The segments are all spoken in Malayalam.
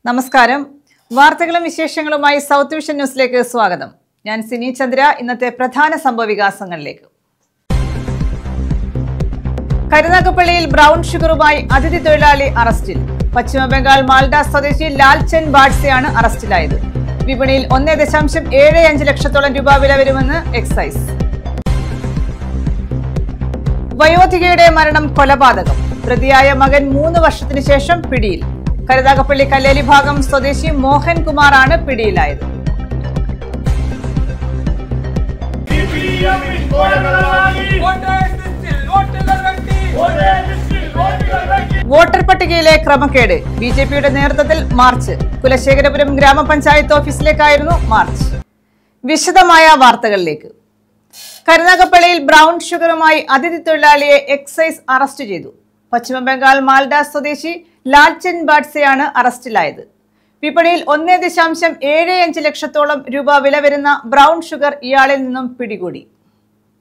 നമസ്കാരം. വാർത്തകളും വിശേഷങ്ങളുമായി സൗത്ത് വിഷൻ ന്യൂസിലേക്ക് സ്വാഗതം. ഞാൻ സിനി ചന്ദ്ര. ഇന്നത്തെ പ്രധാന സംഭവവികാസങ്ങളിലേക്ക്. കരുനാഗപ്പള്ളിയിൽ ബ്രൗൺ ഷുഗറുമായി അതിഥി തൊഴിലാളി അറസ്റ്റിൽ. പശ്ചിമബംഗാൾ മാൽഡ സ്വദേശി ലാൽചന്ദ് ബാഡ്സെയാണ് അറസ്റ്റിലായത്. വിപണിയിൽ 1.75 ലക്ഷത്തോളം രൂപ വില വരുമെന്ന് എക്സൈസ്. വയോധികയുടെ മരണം കൊലപാതകം. പ്രതിയായ മകൻ 3 വർഷത്തിനു ശേഷം പിടിയിൽ. കരുനാഗപ്പള്ളി കല്ലേലി ഭാഗം സ്വദേശി മോഹൻ കുമാറാണ് പിടിയിലായത്. വോട്ടർ പട്ടികയിലെ ക്രമക്കേട്. ബിജെപിയുടെ നേതൃത്വത്തിൽ മാർച്ച്. കുലശേഖരപുരം ഗ്രാമപഞ്ചായത്ത് ഓഫീസിലേക്കായിരുന്നു മാർച്ച്. വിശദമായ വാർത്തകളിലേക്ക്. കരുനാഗപ്പള്ളിയിൽ ബ്രൗൺ ഷുഗറുമായി അതിഥി തൊഴിലാളിയെ എക്സൈസ് അറസ്റ്റ് ചെയ്തു. പശ്ചിമബംഗാൾ മാൽഡ സ്വദേശി ലാൽചന്ദ് ബാഡ്സെയാണ് അറസ്റ്റിലായത്. വിപണിയിൽ 1.75 ലക്ഷത്തോളം രൂപ വില വരുന്ന ബ്രൗൺ ഷുഗർ ഇയാളിൽ നിന്നും പിടികൂടി.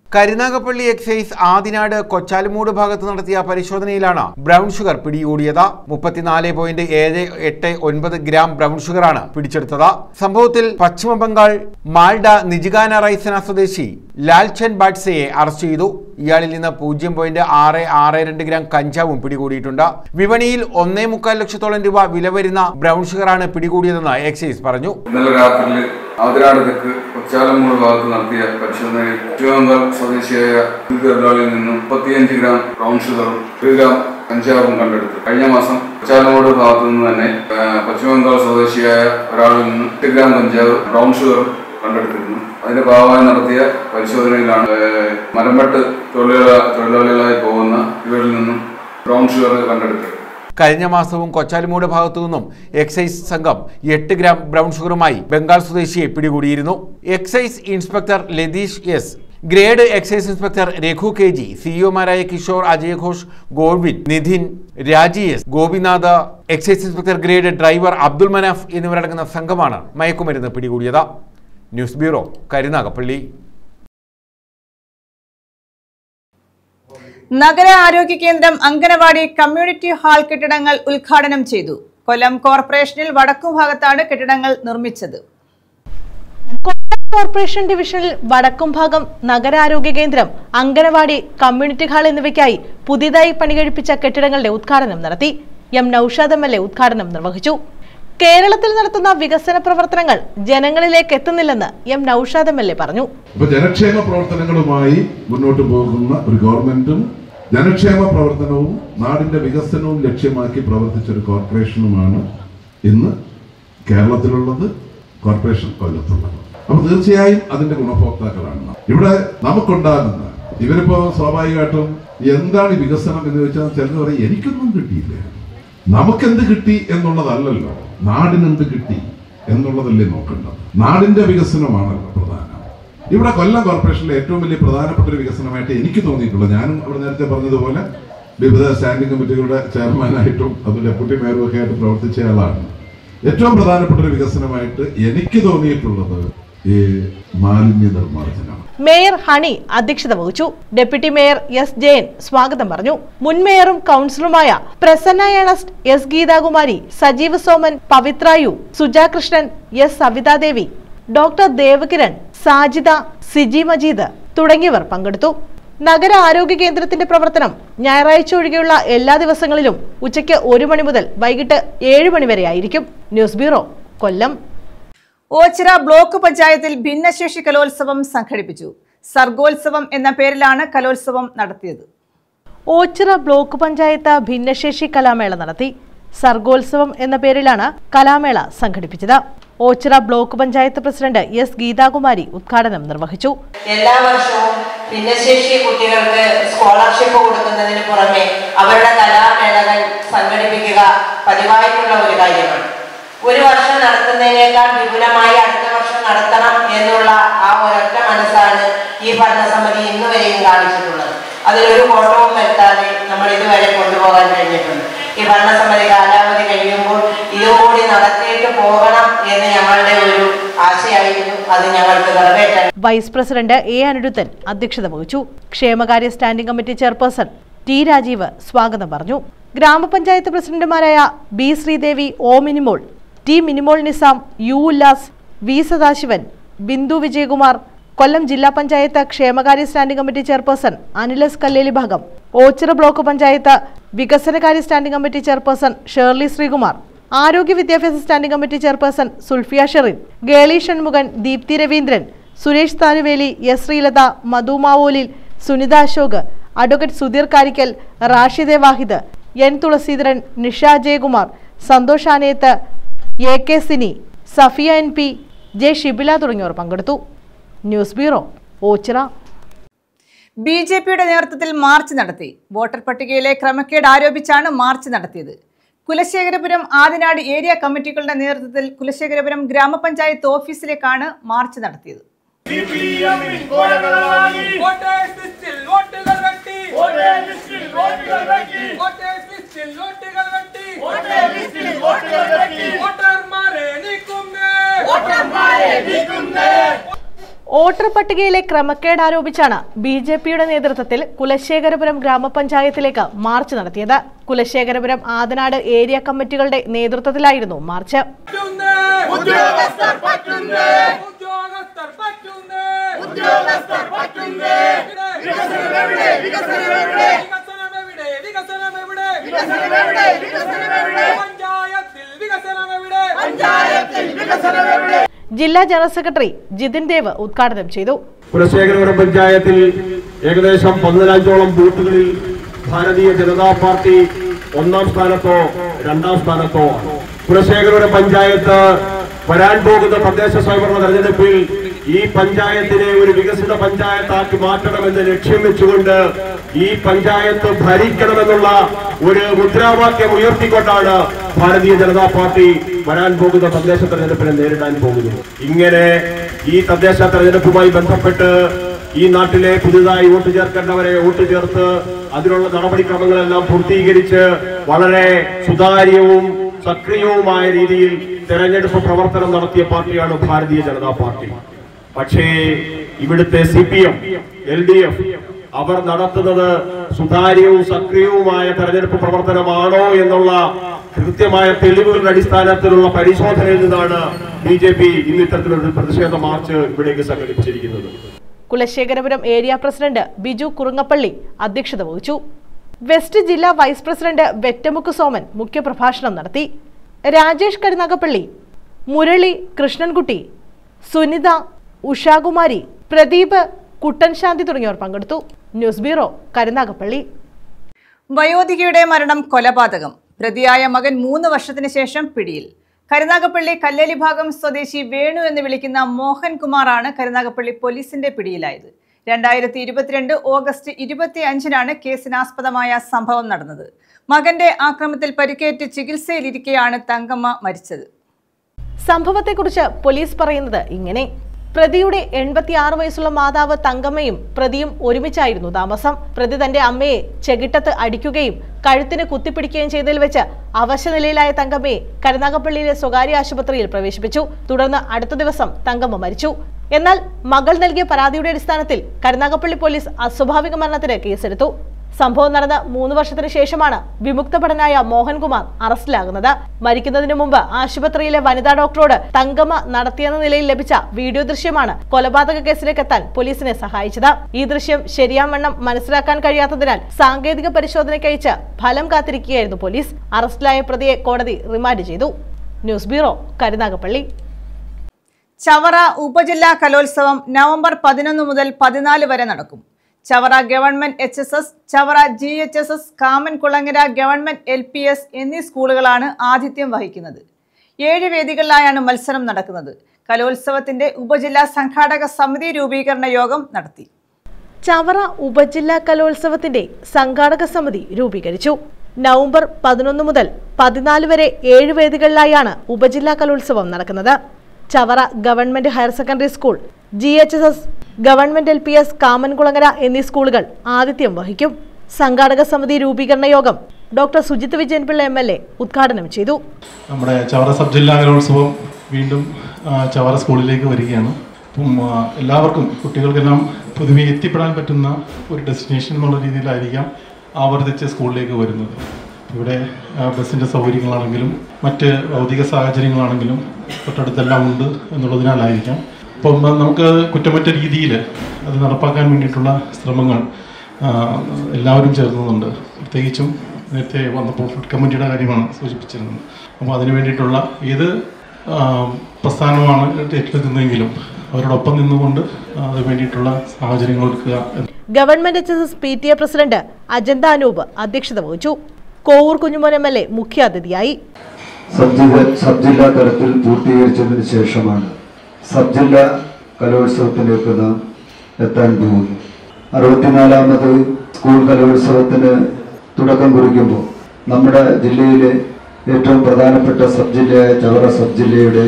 കരുനാഗപ്പള്ളി എക്സൈസ് ആദിനാട് കൊച്ചാലുമൂട് ഭാഗത്ത് നടത്തിയ പരിശോധനയിലാണ് ബ്രൗൺ ഷുഗർ പിടികൂടിയത്. 34.789 ഗ്രാം ബ്രൗൺ ഷുഗറാണ് പിടിച്ചെടുത്തത്. സംഭവത്തിൽ പശ്ചിമബംഗാൾ മാൽഡ നിജിഗാന റൈസന സ്വദേശി ലാൽചന്ദ് ബാഡ്സെയെ അറസ്റ്റ് ചെയ്തു. ഇയാളിൽ നിന്ന് 0.662 ഗ്രാം കഞ്ചാവും പിടികൂടിയിട്ടുണ്ട്. വിപണിയിൽ 1.25 ലക്ഷത്തോളം രൂപ വില വരുന്ന ബ്രൗൺ ഷുഗറാണ് പിടികൂടിയതെന്ന് എക്സൈസ് പറഞ്ഞു. ഇന്നലെ രാത്രി ആദിനാട് തെക്ക് കൊച്ചാലമൂട് ഭാഗത്ത് നടത്തിയ പരിശോധനയിൽ പശ്ചിമബംഗാൾ സ്വദേശിയായ തൊഴിലാളിയിൽ നിന്നും 35 ഗ്രാം ബ്രൗൺ ഷുഗറും 1 ഗ്രാം കഞ്ചാവും കണ്ടെടുത്തു. കഴിഞ്ഞ മാസം കൊച്ചാലമൂട് ഭാഗത്തു നിന്ന് തന്നെ പശ്ചിമബംഗാൾ സ്വദേശിയായ ഒരാളിൽ നിന്ന് 8 ഗ്രാം കഞ്ചാവ് ബ്രൗൺ ഷുഗറും കണ്ടെടുത്തിരുന്നു. അതിന്റെ ഭാഗമായി നടത്തിയ പരിശോധനയിലാണ് മരംവെട്ട് തൊഴിലാളികളായി പോകുന്ന ഇവരിൽ നിന്നും ബ്രൗൺ ഷുഗർ കണ്ടെടുത്തത്. കഴിഞ്ഞ മാസവും കൊച്ചാലുമൂട് ഭാഗത്തു നിന്നും എക്സൈസ് സംഘം 8 ഗ്രാം ബ്രൗൺ ഷുഗറുമായി ബംഗാൾ സ്വദേശിയെ പിടികൂടിയിരുന്നു. Excise inspector Latheesh S, grade excise inspector Raghu KG, സിഇഒമാരായ Kishore, Ajay Ghosh, Govind, Nidhin, Raji S, Gopinath, excise inspector grade driver Abdul Manaf എന്നിവരടങ്ങുന്ന സംഘമാണ് മയക്കുമരുന്ന് പിടികൂടിയത്. News bureau, Karunagappally. നഗര ആരോഗ്യ കേന്ദ്രം, അങ്കനവാടി, കമ്മ്യൂണിറ്റി ഹാൾ കെട്ടിടങ്ങൾ ഉദ്ഘാടനം ചെയ്തു. കൊല്ലം കോർപ്പറേഷനിൽ വടക്കുംഭാഗത്താണ് കെട്ടിടങ്ങൾ നിർമ്മിച്ചത്. കൊല്ലം കോർപ്പറേഷൻ ഡിവിഷനിൽ വടക്കുംഭാഗം നഗരാരോഗ്യ കേന്ദ്രം, അങ്കനവാടി, കമ്മ്യൂണിറ്റി ഹാൾ എന്നിവയ്ക്കായി പുതിയതായി പണികഴിപ്പിച്ച കെട്ടിടങ്ങളുടെ ഉദ്ഘാടനം നടത്തി. എം നൌഷാദ് MLA ഉദ്ഘാടനം നിർവഹിച്ചു. കേരളത്തിൽ നടത്തുന്ന വികസന പ്രവർത്തനങ്ങൾ ജനങ്ങളിലേക്ക് എത്തുന്നില്ലെന്ന് എം നൌഷാദ് MLA പറഞ്ഞു. ജനക്ഷേമ പ്രവർത്തനങ്ങളുമായി മുന്നോട്ട് പോകുന്ന ഒരു ഗവൺമെന്റും ജനക്ഷേമ പ്രവർത്തനവും നാടിന്റെ വികസനവും ലക്ഷ്യമാക്കി പ്രവർത്തിച്ച ഒരു കോർപ്പറേഷനുമാണ് ഇന്ന് കേരളത്തിലുള്ളത്, കോർപ്പറേഷൻ കൊല്ലത്തുള്ളത്. അപ്പൊ തീർച്ചയായും അതിന്റെ ഗുണഭോക്താക്കളാണ് ഇവിടെ നമുക്കുണ്ടാകുന്ന. ഇവരിപ്പോ സ്വാഭാവികമായിട്ടും എന്താണ് വികസനം എന്ന് ചോദിച്ചാൽ ചിലർ പറയും എനിക്കൊന്നും കിട്ടിയില്ല. നമുക്കെന്ത് കിട്ടി എന്നുള്ളതല്ലല്ലോ, നാടിനെന്ത് കിട്ടി എന്നുള്ളതല്ലേ നോക്കേണ്ടത്. നാടിന്റെ വികസനമാണല്ലോ പ്രധാനം. ഇവിടെ കൊല്ലം കോർപ്പറേഷനിലെ ഏറ്റവും വലിയ പ്രധാനപ്പെട്ട ഒരു വികസനമായിട്ട് എനിക്ക് തോന്നിയിട്ടുള്ളത്, ഞാനും അവിടെ നേരത്തെ പറഞ്ഞതുപോലെ വിവിധ സ്റ്റാൻഡിംഗ് കമ്മിറ്റികളുടെ ചെയർമാനായിട്ടും അത് ഡെപ്യൂട്ടി മേയറും ഒക്കെ ആയിട്ട് പ്രവർത്തിച്ച ആളാണ്. ഏറ്റവും പ്രധാനപ്പെട്ട ഒരു വികസനമായിട്ട് എനിക്ക് തോന്നിയിട്ടുള്ളത് ഈ മാലിന്യ നിർമ്മാർജ്ജനം. മേയർ ഹണി അധ്യക്ഷത വഹിച്ചു. Deputy mayor S. ജയൻ സ്വാഗതം പറഞ്ഞു. മുൻ മേയറും കൌൺസിലറുമായ Prasanna Ernest, S. Geethakumari, Sajeev Soman, Pavithra U, Suja Krishnan, S. Savithadevi, doctor Devakiran, Sajida, Siji Majeed തുടങ്ങിയവർ പങ്കെടുത്തു. നഗര ആരോഗ്യ കേന്ദ്രത്തിന്റെ പ്രവർത്തനം ഞായറാഴ്ച ഒഴികെയുള്ള എല്ലാ ദിവസങ്ങളിലും ഉച്ചയ്ക്ക് 1 മണി മുതൽ വൈകിട്ട് 7 മണി വരെ ആയിരിക്കും. ന്യൂസ് ബ്യൂറോ, കൊല്ലം. ഓച്ചിറ ബ്ലോക്ക് പഞ്ചായത്തിൽ ഭിന്നശേഷി കലോത്സവം സംഘടിപ്പിച്ചു. സർഗോത്സവം എന്ന പേരിലാണ് കലോത്സവം നടത്തിയത്. ഓച്ചിറ ബ്ലോക്ക് പഞ്ചായത്ത് ഭിന്നശേഷി കലാമേള നടത്തി. സർഗോത്സവം എന്ന പേരിലാണ് കലാമേള സംഘടിപ്പിച്ചത്. Ochira block panchayat president S. Geethakumari ഉദ്ഘാടനം നിർവഹിച്ചു. എല്ലാ വർഷവും ഭിന്നശേഷി കുട്ടികൾക്ക് സ്കോളർഷിപ്പ് കൊടുക്കുന്നതിന് പുറമെ അവരുടെ കലാമേളകൾ സംഘടിപ്പിക്കുക പതിവായിട്ടുള്ള ഒരു കാര്യമാണ്. ഒരു വർഷം നടത്തുന്നതിനേക്കാൾ വിപുലമായി അടുത്ത വർഷം നടത്തണം എന്നുള്ള ആ ഒരൊറ്റ മനസ്സാണ് ഈ ഭരണസമിതി ഇന്ന് വരെയും കാണിച്ചിട്ടുള്ളത്. അതിലൊരു കോട്ടവും വരുത്താതെ നമ്മൾ ഇതുവരെ കൊണ്ടുപോകാൻ കഴിഞ്ഞിട്ടുണ്ട്. ഈ ഭരണസമിതി കാലാവധി കഴിയുമ്പോൾ ഇതുകൂടി നടത്തിയിട്ട് പോകണം എന്ന് ഞങ്ങളുടെ ഒരു ആശയായിരുന്നു. അത് ഞങ്ങൾക്ക് നിറവേറ്റാൻ വൈസ് പ്രസിഡന്റ് A. അനിരുദ്ധൻ അധ്യക്ഷത വഹിച്ചു. ക്ഷേമകാര്യ standing committee chairperson T. Rajeev സ്വാഗതം പറഞ്ഞു. ഗ്രാമപഞ്ചായത്ത് പ്രസിഡന്റുമാരായ B. Sreedevi, O. Minimol, T. T Minimol Nizam, U Ullas, V Sadasivan, Bindu Vijayakumar, Kollam ജില്ലാ പഞ്ചായത്ത് ക്ഷേമകാര്യ standing committee chairperson Anilas Kalleli Bhagam, Ochira block panchayat വികസനകാര്യ standing committee chairperson Shirley Sreekumar, ആരോഗ്യ വിദ്യാഭ്യാസ standing committee chairperson Sulfiya Sherin, Geli Shanmukhan, Deepthi Raveendran, Suresh Thanuveli, S Sreelatha, Madhu Mavolil, Sunitha Ashok, advocate Sudheer Karikkal, Rashida Wahid, N Thulaseedharan, Nisha Jayakumar, Santhosh Anayath, A K Sini, Safiya N P, J Shibila തുടങ്ങിയവർ പങ്കെടുത്തു. News bureau, Ochira. ബിജെപിയുടെ നേതൃത്വത്തിൽ മാർച്ച് നടത്തി. വോട്ടർ പട്ടികയിലെ ക്രമക്കേട് ആരോപിച്ചാണ് മാർച്ച് നടത്തിയത്. കുലശേഖരപുരം, ആദിനാട് ഏരിയ കമ്മിറ്റികളുടെ നേതൃത്വത്തിൽ കുലശേഖരപുരം ഗ്രാമപഞ്ചായത്ത് ഓഫീസിലേക്കാണ് മാർച്ച് നടത്തിയത്. വോട്ടർ പട്ടികയിലെ ക്രമക്കേട് ആരോപിച്ചാണ് ബിജെപിയുടെ നേതൃത്വത്തിൽ കുലശേഖരപുരം ഗ്രാമപഞ്ചായത്തിലേക്ക് മാർച്ച് നടത്തിയത്. കുലശേഖരപുരം, ആദനാട് ഏരിയ കമ്മിറ്റികളുടെ നേതൃത്വത്തിലായിരുന്നു മാർച്ച്. ജില്ലാ ജനറൽ സെക്രട്ടറി ജിതിൻ ദേവ് ഉദ്ഘാടനം ചെയ്തു. കുലശേഖരപുരം പഞ്ചായത്തിൽ ഏകദേശം 15ഓളം ബൂത്തുകളിൽ ഭാരതീയ ജനതാ പാർട്ടി 1ാം സ്ഥാനത്തോ 2ാം സ്ഥാനത്തോ. കുലശേഖരപുരം പഞ്ചായത്ത് വരാൻ പോകുന്ന തദ്ദേശ സ്വയംഭരണ തെരഞ്ഞെടുപ്പിൽ ഈ പഞ്ചായത്തിനെ ഒരു വികസിത പഞ്ചായത്താക്കി മാറ്റണമെന്ന് ലക്ഷ്യം വെച്ചുകൊണ്ട് ഈ പഞ്ചായത്ത് ഭരിക്കണമെന്നുള്ള ഒരു മുദ്രാവാക്യം ഉയർത്തിക്കൊണ്ടാണ് ഭാരതീയ ജനതാ പാർട്ടി വരാൻ പോകുന്ന തദ്ദേശ തെരഞ്ഞെടുപ്പിനെ നേരിടാൻ പോകുന്നത്. ഇങ്ങനെ ഈ തദ്ദേശ തെരഞ്ഞെടുപ്പുമായി ബന്ധപ്പെട്ട് ഈ നാട്ടിലെ പുതുതായി വോട്ട് ചേർക്കേണ്ടവരെ വോട്ട് ചേർത്ത് അതിനുള്ള നടപടിക്രമങ്ങളെല്ലാം പൂർത്തീകരിച്ച് വളരെ സുതാര്യവും സക്രിയവുമായ രീതിയിൽ തെരഞ്ഞെടുപ്പ് പ്രവർത്തനം നടത്തിയ പാർട്ടിയാണ് ഭാരതീയ ജനതാ പാർട്ടി. പക്ഷേ ഇവിടുത്തെ CPM, LDF അവർ നടത്തുന്നത് സുതാര്യവും സക്രിയവുമായ തെരഞ്ഞെടുപ്പ് പ്രവർത്തനമാണോ എന്നുള്ള കൃത്യമായ തെളിവുകളുടെ അടിസ്ഥാനത്തിലുള്ള പരിശോധനയിൽ നിന്നാണ് BJP ഇന്ന് ഇത്തരത്തിലൊരു പ്രതിഷേധ മാർച്ച് ഇവിടേക്ക് സംഘടിപ്പിച്ചിരിക്കുന്നത്. കുലശേഖരപുരം ഏരിയ പ്രസിഡന്റ് ബിജു കുറുങ്ങപ്പള്ളി അധ്യക്ഷത വഹിച്ചു. വെസ്റ്റ് ജില്ലാ വൈസ് പ്രസിഡന്റ് വെറ്റമുക്ക് സോമൻ മുഖ്യപ്രഭാഷണം നടത്തി. രാജേഷ് കരുനാഗപ്പള്ളി, മുരളി, കൃഷ്ണൻകുട്ടി, സുനിത, ഉഷാകുമാരി, പ്രദീപ്, കുട്ടൻ ശാന്തി തുടങ്ങിയവർ പങ്കെടുത്തു. News bureau, Karunagappally. വയോധികയുടെ മരണം കൊലപാതകം. പ്രതിയായ മകൻ 3 വർഷത്തിന് ശേഷം പിടിയിൽ. കരുനാഗപ്പള്ളി കല്ലേലി ഭാഗം സ്വദേശി വേണു എന്ന് വിളിക്കുന്ന മോഹൻകുമാറാണ് കരുനാഗപ്പള്ളി പോലീസിന്റെ പിടിയിലായത്. 2022 ഓഗസ്റ്റ് 25-നാണ് കേസിനാസ്പദമായ സംഭവം നടന്നത്. മകന്റെ ആക്രമണത്തിൽ പരിക്കേറ്റ് ചികിത്സയിലിരിക്കെയാണ് തങ്കമ്മ മരിച്ചത്. സംഭവത്തെക്കുറിച്ച് പോലീസ് പറയുന്നത് ഇങ്ങനെ: പ്രതിയുടെ 86 വയസ്സുള്ള മാതാവ് തങ്കമ്മയും പ്രതിയും ഒരുമിച്ചായിരുന്നു താമസം. പ്രതി തന്റെ അമ്മയെ ചെകിട്ടത്ത് അടിക്കുകയും കഴുത്തിന് കുത്തിപ്പിടിക്കുകയും ചെയ്തതിൽ വെച്ച് അവശനിലയിലായ തങ്കമ്മയെ കരുനാഗപ്പള്ളിയിലെ സ്വകാര്യ ആശുപത്രിയിൽ പ്രവേശിപ്പിച്ചു. തുടർന്ന് അടുത്ത ദിവസം തങ്കമ്മ മരിച്ചു. എന്നാൽ മകൾ നൽകിയ പരാതിയുടെ അടിസ്ഥാനത്തിൽ കരുനാഗപ്പള്ളി പോലീസ് അസ്വാഭാവിക മരണത്തിന് കേസെടുത്തു. സംഭവം നടന്ന 3 വർഷത്തിന് ശേഷമാണ് വിമുക്തഭടനായ മോഹൻകുമാർ അറസ്റ്റിലാകുന്നത്. മരിക്കുന്നതിന് മുമ്പ് ആശുപത്രിയിലെ വനിതാ ഡോക്ടറോട് തങ്കമ്മ നടത്തിയെന്ന നിലയിൽ ലഭിച്ച വീഡിയോ ദൃശ്യമാണ് കൊലപാതക കേസിലേക്ക് എത്താൻ പോലീസിനെ സഹായിച്ചത്. ഈ ദൃശ്യം ശരിയാവണ്ണം മനസ്സിലാക്കാൻ കഴിയാത്തതിനാൽ സാങ്കേതിക പരിശോധനയ്ക്കയച്ച് ഫലം കാത്തിരിക്കുകയായിരുന്നു പോലീസ്. അറസ്റ്റിലായ പ്രതിയെ കോടതി റിമാൻഡ് ചെയ്തു. News bureau, Karunagappally. ചവറ ഉപജില്ലാ കലോത്സവം നവംബർ 11 മുതൽ 14 വരെ നടക്കും. Chavara government HSS, Chavara GHSS, Kamankulangara government LPS എന്നീ സ്കൂളുകളാണ് ആതിഥ്യം വഹിക്കുന്നത്. 7 വേദികളിലായാണ് മത്സരം നടക്കുന്നത്. കലോത്സവത്തിന്റെ ഉപജില്ലാ സംഘാടക സമിതി രൂപീകരണ യോഗം നടത്തി. ചവറ ഉപജില്ലാ കലോത്സവത്തിന്റെ സംഘാടക സമിതി രൂപീകരിച്ചു. നവംബർ 11 മുതൽ 14 വരെ 7 വേദികളിലായാണ് ഉപജില്ലാ കലോത്സവം നടക്കുന്നത്. Chavara government higher secondary school, GHSS, government LPS, കാമൻകുളങ്ങര എന്നീ സ്കൂളുകൾ ആതിഥ്യം വഹിക്കും. സംഘാടക സമിതി രൂപീകരണ യോഗം ഡോക്ടർ സുജിത് വിജയൻപിള്ള MLA ഉദ്ഘാടനം ചെയ്തു. നമ്മുടെ ചവറ സബ് ജില്ലാ കലോത്സവം വീണ്ടും ചവറ സ്കൂളിലേക്ക് വരികയാണ്. എല്ലാവർക്കും, കുട്ടികൾക്കെല്ലാം പൊതുവെ എത്തിപ്പെടാൻ പറ്റുന്ന ഒരു ഡെസ്റ്റിനേഷൻ എന്നുള്ള രീതിയിലായിരിക്കാം ആവർത്തിച്ച് സ്കൂളിലേക്ക് വരുന്നത്. ഇവിടെ ബസ്സിൻ്റെ സൗകര്യങ്ങളാണെങ്കിലും മറ്റ് ഭൗതിക സാഹചര്യങ്ങളാണെങ്കിലും തൊട്ടടുത്തെല്ലാം ഉണ്ട് എന്നുള്ളതിനാലായിരിക്കാം. അപ്പം നമുക്ക് കുറ്റമറ്റ രീതിയിൽ അത് നടപ്പാക്കാൻ വേണ്ടിയിട്ടുള്ള ശ്രമങ്ങൾ എല്ലാവരും ചേർന്നുണ്ട്. പ്രത്യേകിച്ചും നേരത്തെ വന്നപ്പോൾ ഫുഡ് കമ്മിറ്റിയുടെ കാര്യമാണ് സൂചിപ്പിച്ചിരുന്നത്. അപ്പോൾ അതിന് വേണ്ടിയിട്ടുള്ള ഏത് പ്രസ്ഥാനമാണ് ഏറ്റെടുക്കുന്നതെങ്കിലും അവരോടൊപ്പം നിന്നുകൊണ്ട് അതിന് വേണ്ടിയിട്ടുള്ള സാഹചര്യങ്ങൾ ഒരുക്കുക. Government HSS PTA president Ajantha Anoop അധ്യക്ഷത വഹിച്ചു. കോവൂർ കുഞ്ഞുമോൻ MLA മുഖ്യാതിഥിയായി. സബ് ജില്ലാ തലത്തിൽ പൂർത്തീകരിച്ചതിന് ശേഷമാണ് സബ് ജില്ലാ കലോത്സവത്തിലേക്ക് നാം എത്താൻ പോകുന്നു. 64ാമത് സ്കൂൾ കലോത്സവത്തിന് തുടക്കം കുറിക്കുമ്പോൾ നമ്മുടെ ജില്ലയിലെ ഏറ്റവും പ്രധാനപ്പെട്ട സബ് ജില്ലയായ ചവറ സബ് ജില്ലയുടെ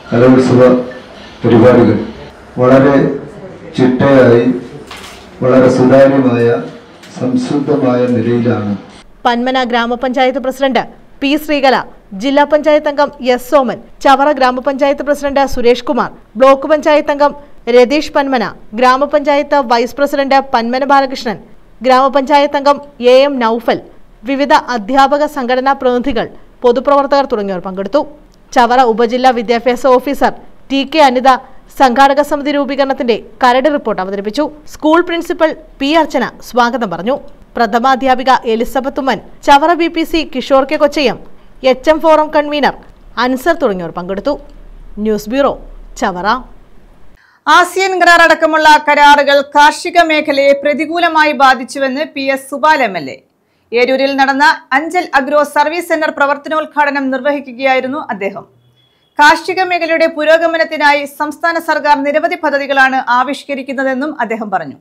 കലോത്സവ പരിപാടികൾ വളരെ ചിട്ടയായി വളരെ സുതാര്യമായ സംശുദ്ധമായ നിലയിലാണ്. പന്മന ഗ്രാമപഞ്ചായത്ത് പ്രസിഡന്റ് P. ശ്രീകല, ജില്ലാ പഞ്ചായത്ത് അംഗം S. സോമൻ, ചവറ ഗ്രാമപഞ്ചായത്ത് പ്രസിഡന്റ് സുരേഷ് കുമാർ, ബ്ലോക്ക് പഞ്ചായത്ത് അംഗം രതീഷ് പന്മന, ഗ്രാമപഞ്ചായത്ത് വൈസ് പ്രസിഡന്റ് പന്മന ബാലകൃഷ്ണൻ, ഗ്രാമപഞ്ചായത്ത് അംഗം AM നൌഫൽ, വിവിധ അധ്യാപക സംഘടനാ പ്രതിനിധികൾ, പൊതുപ്രവർത്തകർ തുടങ്ങിയവർ പങ്കെടുത്തു. ചവറ ഉപജില്ലാ വിദ്യാഭ്യാസ ഓഫീസർ TK അനിത സംഘാടക സമിതി രൂപീകരണത്തിന്റെ കരട് റിപ്പോർട്ട് അവതരിപ്പിച്ചു. School principal P. അർച്ചന സ്വാഗതം പറഞ്ഞു. പ്രഥമാധ്യാപിക Elizabeth Oommen, Chavara BPC Kishore K. Kochayyam, HM forum convener Ansar തുടങ്ങിയവർ പങ്കെടുത്തു. News bureau, Chavara. ആസിയൻ കരാർ അടക്കമുള്ള കരാറുകൾ കാർഷിക മേഖലയെ പ്രതികൂലമായി ബാധിച്ചുവെന്ന് PS സുബാൽ MLA. ഏരൂരിൽ നടന്ന അഞ്ചൽ അഗ്രോ സർവീസ് സെന്റർ പ്രവർത്തനോദ്ഘാടനം നിർവഹിക്കുകയായിരുന്നു അദ്ദേഹം. കാർഷിക മേഖലയുടെ പുരോഗമനത്തിനായി സംസ്ഥാന സർക്കാർ നിരവധി പദ്ധതികളാണ് ആവിഷ്കരിക്കുന്നതെന്നും അദ്ദേഹം പറഞ്ഞു.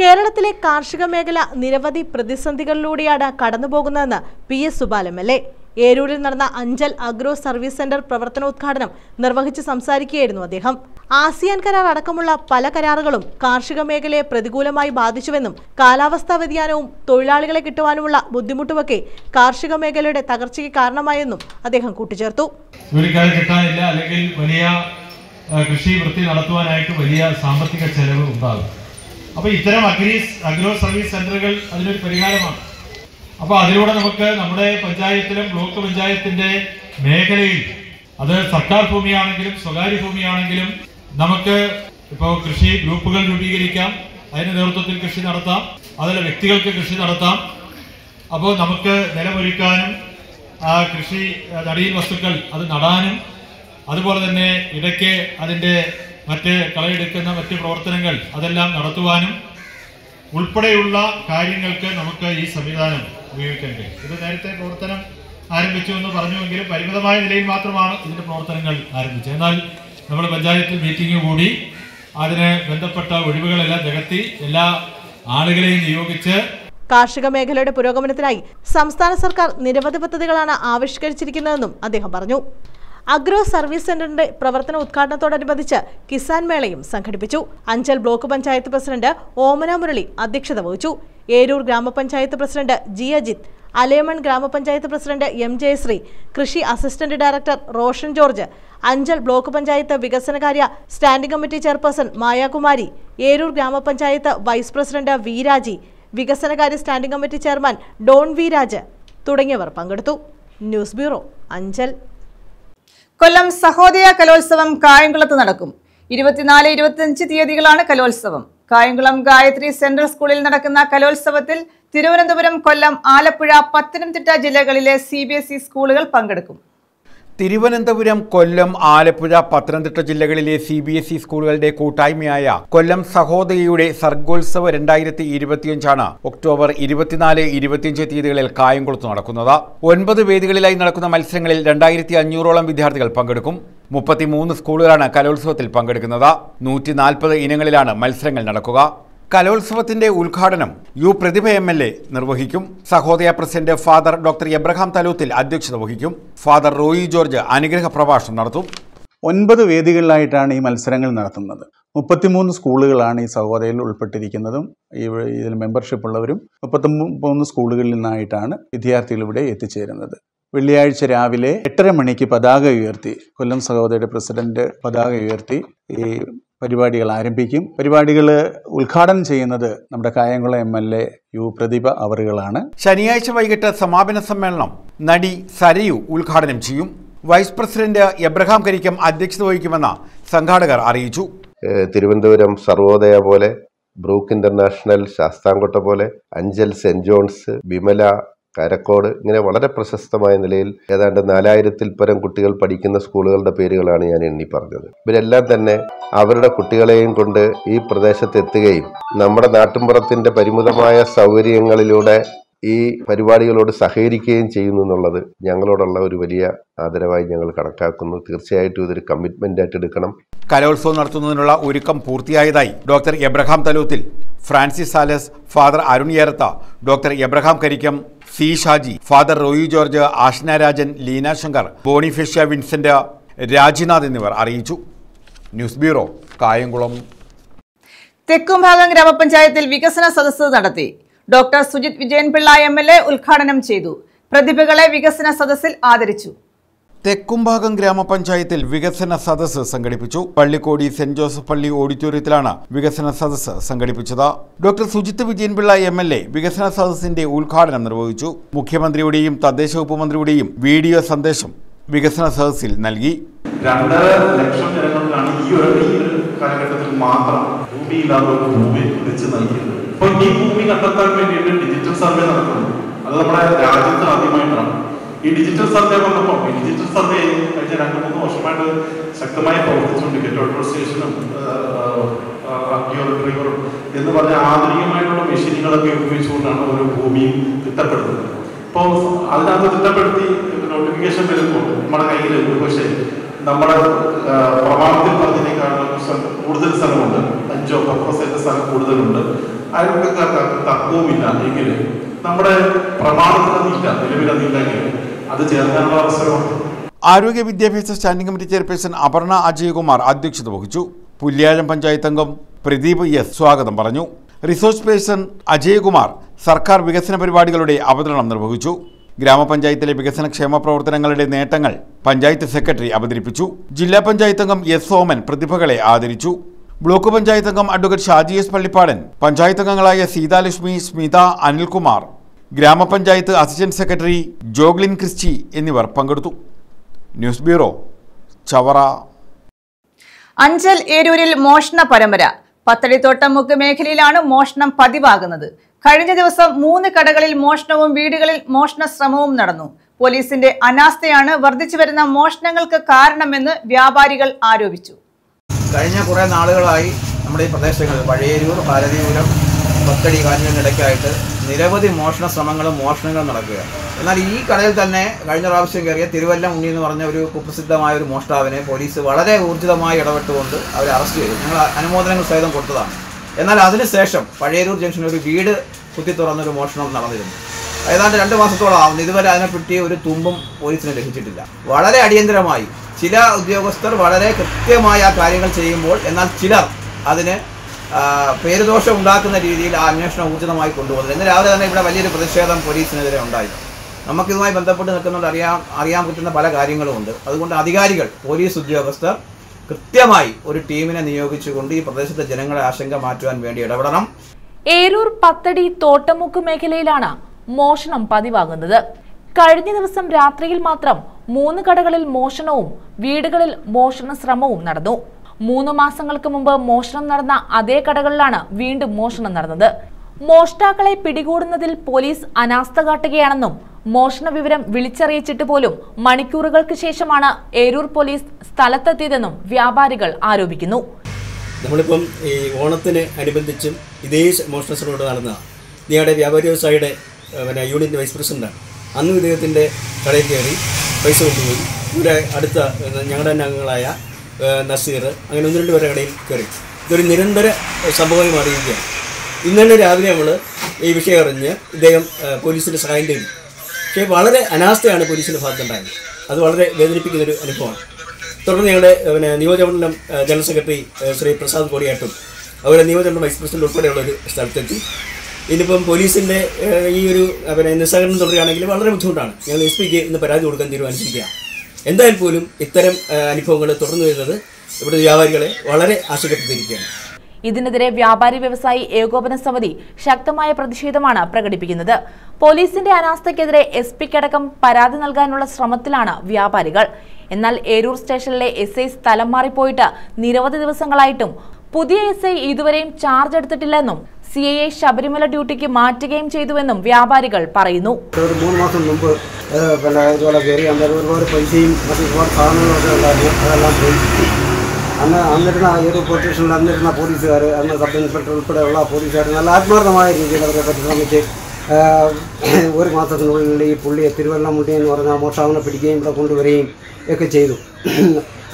കേരളത്തിലെ കാർഷിക മേഖല നിരവധി പ്രതിസന്ധികളിലൂടെയാണ് കടന്നുപോകുന്നതെന്ന് PS സുബാൽ MLA. ഏരൂരിൽ നടന്ന അഞ്ചൽ അഗ്രോ സർവീസ് സെന്റർ പ്രവർത്തനോദ്ഘാടനം നിർവഹിച്ച് സംസാരിക്കുകയായിരുന്നു അദ്ദേഹം. ആസിയാൻ കരാർ അടക്കമുള്ള പല കരാറുകളും കാർഷിക മേഖലയെ പ്രതികൂലമായി ബാധിച്ചുവെന്നും കാലാവസ്ഥാ വ്യതിയാനവും തൊഴിലാളികളെ കിട്ടുവാനുമുള്ള ബുദ്ധിമുട്ടുമൊക്കെ കാർഷിക മേഖലയുടെ തകർച്ചയ്ക്ക് കാരണമായെന്നും അദ്ദേഹം കൂട്ടിച്ചേർത്തു. ജോലിക്കാരെ കിട്ടാനില്ല, അല്ലെങ്കിൽ വലിയ കൃഷി വൃത്തി നടത്തുവാനായിട്ട് വലിയ സാമ്പത്തിക ചെലവ് ഉണ്ടാകും. അപ്പോൾ ഇത്തരം അഗ്രോ സർവീസ് സെന്ററുകൾ അതിനൊരു പരിഹാരമാണ്. അപ്പോൾ അതിലൂടെ നമുക്ക് നമ്മുടെ പഞ്ചായത്തിലും ബ്ലോക്ക് പഞ്ചായത്തിന്റെ മേഖലയിൽ, അത് സർക്കാർ ഭൂമിയാണെങ്കിലും സ്വകാര്യ ഭൂമിയാണെങ്കിലും, നമുക്ക് ഇപ്പോൾ കൃഷി ഗ്രൂപ്പുകൾ രൂപീകരിക്കാം, അതിന്റെ നേതൃത്വത്തിൽ കൃഷി നടത്താം, അതിലെ വ്യക്തികൾക്ക് കൃഷി നടത്താം. അപ്പോൾ നമുക്ക് നിലമൊരുക്കാനും ആ കൃഷി നടീൽ വസ്തുക്കൾ അത് നടാനും, അതുപോലെ തന്നെ ഇടയ്ക്ക് അതിൻ്റെ മറ്റ് കളയെടുക്കുന്ന മറ്റ് പ്രവർത്തനങ്ങൾ അതെല്ലാം നടത്തുവാനും ഉൾപ്പെടെയുള്ള കാര്യങ്ങൾക്ക് നമുക്ക് ഈ സംവിധാനം ഉപയോഗിക്കാൻ കഴിയും. ഇത് നേരത്തെ പ്രവർത്തനം ആരംഭിച്ചു എന്ന് പറഞ്ഞുവെങ്കിലും പരിമിതമായ നിലയിൽ മാത്രമാണ് ഇതിൻ്റെ പ്രവർത്തനങ്ങൾ ആരംഭിച്ചത്. എന്നാൽ നമ്മൾ പഞ്ചായത്തിൽ മീറ്റിംഗ് കൂടി അതിന് ബന്ധപ്പെട്ട ഒഴിവുകളെല്ലാം നികത്തി എല്ലാ ആളുകളെയും നിയോഗിച്ച് കാർഷിക മേഖലയുടെ പുരോഗമനത്തിനായി സംസ്ഥാന സർക്കാർ നിരവധി പദ്ധതികളാണ് ആവിഷ്കരിച്ചിരിക്കുന്നതെന്നും അദ്ദേഹം പറഞ്ഞു. അഗ്രോ സർവീസ് സെന്ററിന്റെ പ്രവർത്തന ഉദ്ഘാടനത്തോടനുബന്ധിച്ച് കിസാൻ മേളയും സംഘടിപ്പിച്ചു. അഞ്ചൽ ബ്ലോക്ക് പഞ്ചായത്ത് പ്രസിഡന്റ് ഓമന മുരളി അധ്യക്ഷത വഹിച്ചു. ഏരൂർ ഗ്രാമപഞ്ചായത്ത് പ്രസിഡന്റ് G. അജിത്, അലേമൺ ഗ്രാമപഞ്ചായത്ത് പ്രസിഡന്റ് M. ജയശ്രീ, കൃഷി assistant director Roshan George, Anchal block panchayat വികസനകാര്യ standing committee chairperson Mayakumari, Eroor ഗ്രാമപഞ്ചായത്ത് വൈസ് പ്രസിഡന്റ് V. രാജി, വികസനകാര്യ standing committee chairman Don V. Raj തുടങ്ങിയവർ പങ്കെടുത്തു. News bureau, Anchal. കൊല്ലം സഹോദയ കലോത്സവം കായംകുളത്ത് നടക്കും. 24-25 തീയതികളാണ് കലോത്സവം. കായംകുളം ഗായത്രി സെൻട്രൽ സ്കൂളിൽ നടക്കുന്ന കലോത്സവത്തിൽ തിരുവനന്തപുരം, കൊല്ലം, ആലപ്പുഴ, പത്തനംതിട്ട ജില്ലകളിലെ CBSE സ്കൂളുകൾ പങ്കെടുക്കും. തിരുവനന്തപുരം, കൊല്ലം, ആലപ്പുഴ, പത്തനംതിട്ട ജില്ലകളിലെ CBSE സ്കൂളുകളുടെ കൂട്ടായ്മയായ കൊല്ലം സഹോദയയുടെ സർഗോത്സവ 2025 ഒക്ടോബർ 24-25 തീയതികളിൽ കായംകുളത്ത് നടക്കുന്നത്. 9 വേദികളിലായി നടക്കുന്ന മത്സരങ്ങളിൽ 2500ഓളം വിദ്യാർത്ഥികൾ പങ്കെടുക്കും. 33 സ്കൂളുകളാണ് കലോത്സവത്തിൽ പങ്കെടുക്കുന്നത്. 140 ഇനങ്ങളിലാണ് മത്സരങ്ങൾ നടക്കുക. കലോത്സവത്തിന്റെ ഉദ്ഘാടനം U. പ്രതിഭ MLA നിർവഹിക്കും. Sahodaya president father doctor Abraham Thaloothil അധ്യക്ഷത വഹിക്കും. ഫാദർ റോയി ജോർജ് അനുഗ്രഹ പ്രഭാഷണം നടത്തും. 9 വേദികളിലായിട്ടാണ് ഈ മത്സരങ്ങൾ നടത്തുന്നത്. 33 സ്കൂളുകളാണ് ഈ സഹോദയയിൽ ഉൾപ്പെട്ടിരിക്കുന്നതും ഇതിൽ മെമ്പർഷിപ്പ് ഉള്ളവരും 33 സ്കൂളുകളിൽ നിന്നായിട്ടാണ് വിദ്യാർത്ഥികൾ ഇവിടെ എത്തിച്ചേരുന്നത്. വെള്ളിയാഴ്ച രാവിലെ 8:30 മണിക്ക് പതാക ഉയർത്തി, കൊല്ലം സഹോദയയുടെ പ്രസിഡന്റ് പതാക ഉയർത്തി ഈ പരിപാടികൾ ആരംഭിക്കും. പരിപാടികൾ ഉദ്ഘാടനം ചെയ്യുന്നത് നമ്മുടെ കായംകുളം MLA യു പ്രതിഭ അവറുകളാണ്. ശനിയാഴ്ച വൈകിട്ട് സമാപന സമ്മേളനം നടി സരയു ഉദ്ഘാടനം ചെയ്യും. വൈസ് പ്രസിഡന്റ് എബ്രഹാം കരിക്കം അധ്യക്ഷത വഹിക്കുമെന്ന് സംഘാടകർ അറിയിച്ചു. തിരുവനന്തപുരം സർവോദയ പോലെ, ബ്രൂക്ക് ഇന്റർനാഷണൽ ശാസ്താംകോട്ട പോലെ, അഞ്ചൽ സെന്റ് ജോൺസ്, വിമല, കാരക്കോട്, ഇങ്ങനെ വളരെ പ്രശസ്തമായ നിലയിൽ ഏതാണ്ട് 4000-ൽ പരം കുട്ടികൾ പഠിക്കുന്ന സ്കൂളുകളുടെ പേരുകളാണ് ഞാൻ എണ്ണി പറഞ്ഞത്. ഇവരെല്ലാം തന്നെ അവരുടെ കുട്ടികളെയും കൊണ്ട് ഈ പ്രദേശത്ത് എത്തുകയും നമ്മുടെ നാട്ടിൻപുറത്തിന്റെ പരിമിതമായ സൗകര്യങ്ങളിലൂടെ ഈ പരിപാടികളോട് സഹകരിക്കുകയും ചെയ്യുന്നു എന്നുള്ളത് ഞങ്ങളോടുള്ള ഒരു വലിയ ആദരവായി ഞങ്ങൾ കണക്കാക്കുന്നു. തീർച്ചയായിട്ടും ഇതൊരു കമ്മിറ്റ്മെന്റ് ആയിട്ട് എടുക്കണം. കലോത്സവം നടത്തുന്നതിനുള്ള ഒരുക്കം പൂർത്തിയായതായി doctor Abraham Thaloothil, Francis Sales, father Arun Eratha, doctor Abraham Karikkam, C Shaji, father Roy George, Ashna Rajan, Leena Shankar, Bonifacia Vincent, Rajinath എന്നിവർ അറിയിച്ചു. News bureau, Kayamkulam. തെക്കുംഭാഗം ഗ്രാമപഞ്ചായത്തിൽ വികസന സദസ്സ് നടത്തി. ഡോക്ടർ സുജിത് വിജയൻപിള്ള MLA ഉദ്ഘാടനം ചെയ്തു. പ്രതിഭകളെ വികസന സദസ്സിൽ ആദരിച്ചു. തെക്കുംഭാഗം ഗ്രാമപഞ്ചായത്തിൽ വികസന സദസ്സ് സംഘടിപ്പിച്ചു. പള്ളിക്കോടി സെന്റ് ജോസഫ് പള്ളി ഓഡിറ്റോറിയത്തിലാണ് വികസന സദസ്സ് സംഘടിപ്പിച്ചത്. ഡോക്ടർ സുജിത് വിജയൻപിള്ള MLA വികസന സദസ്സിന്റെ ഉദ്ഘാടനം നിർവഹിച്ചു. മുഖ്യമന്ത്രിയുടെയും തദ്ദേശ വകുപ്പ് മന്ത്രിയുടെയും വീഡിയോ സന്ദേശം വികസന സദസ്സിൽ നൽകി. 2.5 ലക്ഷം ജനങ്ങൾക്കാണ് ഈ ഒരു കാലഘട്ടത്തിൽ മാത്രം ഭൂമിയില്ലാത്ത ഒരു ഭൂമി വിളിച്ച് നൽകിയത്. അപ്പോൾ ഈ ഭൂമി കണ്ടെത്താൻ വേണ്ടിയിട്ട് ഡിജിറ്റൽ സർവേ നടത്തുന്നു. അത് നമ്മുടെ രാജ്യത്ത് ആദ്യമായിട്ടാണ്. ഈ ഡിജിറ്റൽ സർവേ വന്നപ്പോൾ ഈ ഡിജിറ്റൽ സർവേ കഴിഞ്ഞ 2-3 വർഷമായിട്ട് ശക്തമായി പ്രവർത്തിച്ചുകൊണ്ട് ഗെറ്റ് സ്റ്റേഷനും റിവറും എന്ന് പറഞ്ഞ ആധുനികമായിട്ടുള്ള മെഷീനുകളൊക്കെ ഉപയോഗിച്ചുകൊണ്ടാണ് ഒരു ഭൂമിയും തിട്ടപ്പെടുന്നത്. അപ്പോൾ അതിനകത്ത് തിട്ടപ്പെടുത്തി നോട്ടിഫിക്കേഷൻ വരുമ്പോൾ നമ്മുടെ കയ്യിൽ പക്ഷേ നമ്മുടെ പ്രമാണത്തിൽ പറഞ്ഞതിനേക്കാളും കൂടുതൽ സ്ഥലമുണ്ട്. 5-10% സ്ഥലം കൂടുതലുണ്ട്. അതിനൊക്കെ തർക്കവുമില്ല എങ്കിൽ നമ്മുടെ പ്രമാണത്തിൽ അതില്ല, നിലവിലതില്ലെങ്കിൽ അത് ചേർക്കാനുള്ള അവസരമാണ്. ആരോഗ്യ വിദ്യാഭ്യാസ standing committee chairperson Aparna Ajayakumar അധ്യക്ഷത വഹിച്ചു. പുല്യാഴം പഞ്ചായത്ത് അംഗം പ്രദീപ് S സ്വാഗതം പറഞ്ഞു. റിസോഴ്സ് പേഴ്സൺ അജയകുമാർ സർക്കാർ വികസന പരിപാടികളുടെ അവതരണം നിർവഹിച്ചു. ഗ്രാമപഞ്ചായത്തിലെ വികസനക്ഷേമ പ്രവർത്തനങ്ങളുടെ നേട്ടങ്ങൾ പഞ്ചായത്ത് സെക്രട്ടറി അവതരിപ്പിച്ചു. ജില്ലാ പഞ്ചായത്ത് അംഗം S സോമൻ പ്രതിഭകളെ ആദരിച്ചു. ബ്ലോക്ക് പഞ്ചായത്ത് അംഗം അഡ്വക്കേറ്റ് ഷാജി S പള്ളിപ്പാടൻ, പഞ്ചായത്ത് അംഗങ്ങളായ സീതാലക്ഷ്മി, സ്മിത, അനിൽകുമാർ, ഗ്രാമപഞ്ചായത്ത് അസിസ്റ്റന്റ് സെക്രട്ടറി ജോഗ്ലിൻ ക്രിസ്റ്റി എന്നിവർ പങ്കെടുത്തു. News bureau, Chavara. അഞ്ചൽ ഏരൂരിൽ മോഷണ പരമ്പര. പത്തടിത്തോട്ടമുക്ക് മേഖലയിലാണ് മോഷണം പതിവാകുന്നത്. കഴിഞ്ഞ ദിവസം 3 കടകളിൽ മോഷണവും വീടുകളിൽ മോഷണ ശ്രമവും നടന്നു. പോലീസിന്റെ അനാസ്ഥയാണ് വർദ്ധിച്ചു വരുന്ന മോഷണങ്ങൾക്ക് കാരണമെന്ന് വ്യാപാരികൾ ആരോപിച്ചു. കഴിഞ്ഞ കുറേ നാളുകളായി നമ്മുടെ ഈ പ്രദേശങ്ങളിൽ പഴയരൂർ, ഭാരതീപുരം, പത്തടി കാഞ്ഞിടയ്ക്കായിട്ട് നിരവധി മോഷണ ശ്രമങ്ങളും മോഷണങ്ങളും നടക്കുകയാണ്. എന്നാൽ ഈ കടയിൽ തന്നെ കഴിഞ്ഞ പ്രാവശ്യം കയറിയ തിരുവല്ലം ഉണ്ണി എന്ന് പറഞ്ഞ ഒരു കുപ്രസിദ്ധമായ ഒരു മോഷ്ടാവിനെ പോലീസ് വളരെ ഊർജിതമായി ഇടപെട്ടുകൊണ്ട് അവരെ അറസ്റ്റ് ചെയ്തു. ഞങ്ങൾ അനുമോദനങ്ങൾ സഹിതം കൊടുത്തതാണ്. എന്നാൽ അതിനുശേഷം പഴയരൂർ ജംഗ്ഷനിൽ ഒരു വീട് കുത്തി തുറന്നൊരു മോഷണം നടന്നിരുന്നു. ഏതാണ്ട് 2 മാസത്തോളം ആവുന്നു. ഇതുവരെ അതിനെപ്പറ്റി ഒരു തുമ്പും പോലീസിന് ലഭിച്ചിട്ടില്ല. വളരെ അടിയന്തരമായി ചില ഉദ്യോഗസ്ഥർ വളരെ കൃത്യമായ കാര്യങ്ങൾ ചെയ്യുമ്പോൾ, എന്നാൽ ചിലർ അതിന് പേരുദോഷം ഉണ്ടാക്കുന്ന രീതിയിൽ ആ അന്വേഷണം ഊർജിതമായി കൊണ്ടുപോകുന്നത്. ഇന്ന് രാവിലെ തന്നെ ഇവിടെ വലിയൊരു പ്രതിഷേധം പോലീസിനെതിരെ ഉണ്ടായി. നമുക്കിതുമായി ബന്ധപ്പെട്ട് നിൽക്കുന്നുണ്ട്, അറിയാൻ പറ്റുന്ന പല കാര്യങ്ങളുമുണ്ട്. അതുകൊണ്ട് അധികാരികൾ, പോലീസ് ഉദ്യോഗസ്ഥർ കൃത്യമായി ഒരു ടീമിനെ നിയോഗിച്ചുകൊണ്ട് ഈ പ്രദേശത്തെ ജനങ്ങളെ ആശങ്ക മാറ്റുവാൻ വേണ്ടി ഇടപെടണം. ഏരൂർ പത്തടി തോട്ടമുക്ക് മേഖലയിലാണ് മോഷണം പതിവാകുന്നത്. കഴിഞ്ഞ ദിവസം രാത്രിയിൽ മാത്രം 3 കടകളിൽ മോഷണവും വീടുകളിൽ മോഷണ ശ്രമവും നടന്നു. 3 മാസങ്ങൾക്ക് മുമ്പ് മോഷണം നടന്ന അതേ കടകളിലാണ് വീണ്ടും മോഷണം നടന്നത്. മോഷ്ടാക്കളെ പിടികൂടുന്നതിൽ പോലീസ് അനാസ്ഥ കാട്ടുകയാണെന്നും മോഷണ വിവരം വിളിച്ചറിയിച്ചിട്ട് പോലും മണിക്കൂറുകൾക്ക് ശേഷമാണ് ഏരൂർ പോലീസ് സ്ഥലത്തെത്തിയതെന്നും വ്യാപാരികൾ ആരോപിക്കുന്നു. നമ്മളിപ്പം ഈ ഓണത്തിന് അനുബന്ധിച്ചും ഇതേ മോഷണ ശ്രമം നടന്ന ഞങ്ങളുടെ വ്യാപാരി വ്യവസായിയുടെ യൂണിറ്റ് വൈസ് പ്രസിഡന്റാണ്. അന്നും ഇദ്ദേഹത്തിൻ്റെ കടയിൽ കയറി പൈസ കൊണ്ടുപോയി. ഇവിടെ അടുത്ത ഞങ്ങളുടെ തന്നെ അംഗങ്ങളായ നസീർ, അങ്ങനെ 1-2 പേരുടെ കടയിൽ കയറി. ഇതൊരു നിരന്തര സംഭവമായി മാറിയിരിക്കുകയാണ്. ഇന്ന് തന്നെ രാവിലെ നമ്മൾ ഈ വിഷയം അറിഞ്ഞ് ഇദ്ദേഹം പോലീസിൻ്റെ സഹായം തേടി. പക്ഷേ വളരെ അനാസ്ഥയാണ് പോലീസിൻ്റെ ഭാഗത്തുണ്ടായത്. അത് വളരെ വേദനിപ്പിക്കുന്നൊരു അനുഭവമാണ്. തുടർന്ന് ഞങ്ങളുടെ നിയോജകമണ്ഡലം ജനറൽ സെക്രട്ടറി ശ്രീ പ്രസാദ് കോടിയാട്ടും അതുപോലെ നിയോജകമണ്ഡലം വൈസ് പ്രസിഡന്റ് ഉൾപ്പെടെയുള്ളൊരു സ്ഥലത്തെത്തി. ഇനിയിപ്പം പോലീസിൻ്റെ ഈ ഒരു നിസ്സഹകരണം തുടരുകയാണെങ്കിൽ വളരെ ബുദ്ധിമുട്ടാണ്. ഞങ്ങൾ SP ക്ക് ഇന്ന് പരാതി കൊടുക്കാൻ തീരുമാനിച്ചിരിക്കുകയാണ്. എന്തായാലും പോലും ഇത്തരം അനുഭവങ്ങൾ തുടർന്നു വരുന്നത് ഇവിടുത്തെ വ്യാപാരികളെ വളരെ ആശങ്കപ്പെട്ടിരിക്കുകയാണ്. ഇതിനെതിരെ വ്യാപാരി വ്യവസായി ഏകോപന സമിതി ശക്തമായ പ്രതിഷേധമാണ് പ്രകടിപ്പിക്കുന്നത്. പോലീസിന്റെ അനാസ്ഥയ്ക്കെതിരെ SP-ക്കടക്കം പരാതി നൽകാനുള്ള ശ്രമത്തിലാണ് വ്യാപാരികൾ. എന്നാൽ ഏരൂർ സ്റ്റേഷനിലെ SI സ്ഥലം മാറിപ്പോയിട്ട് നിരവധി ദിവസങ്ങളായിട്ടും പുതിയ SI ഇതുവരെയും ചാർജ് എടുത്തിട്ടില്ലെന്നും CIA ശബരിമല ഡ്യൂട്ടിക്ക് മാറ്റുകയും ചെയ്തുവെന്നും വ്യാപാരികൾ പറയുന്നു. 3 മാസം മുമ്പ് ഇതുപോലെ കയറി ഒരുപാട് പൈസയും മറ്റു ഒരുപാട് സാധനങ്ങളൊക്കെ ഉണ്ടായിരുന്നു. അതെല്ലാം പോയി. അന്നിരുന്ന ഏരൂർ പോലീസ് സ്റ്റേഷനിൽ അന്നിരുന്ന പോലീസുകാർ, അന്ന് സബ് ഇൻസ്പെക്ടർ ഉൾപ്പെടെയുള്ള പോലീസുകാർ നല്ല ആത്മാർത്ഥമായ രീതിയിൽ അവരെ പറ്റി ശ്രമിച്ച് 1 മാസത്തിനുള്ളിൽ ഈ പുള്ളിയെ തിരുവല്ലമുണ്ടി എന്ന് പറഞ്ഞ മോഷ്ടാവിനെ പിടിക്കുകയും ഇവിടെ കൊണ്ടുവരികയും ഒക്കെ ചെയ്തു.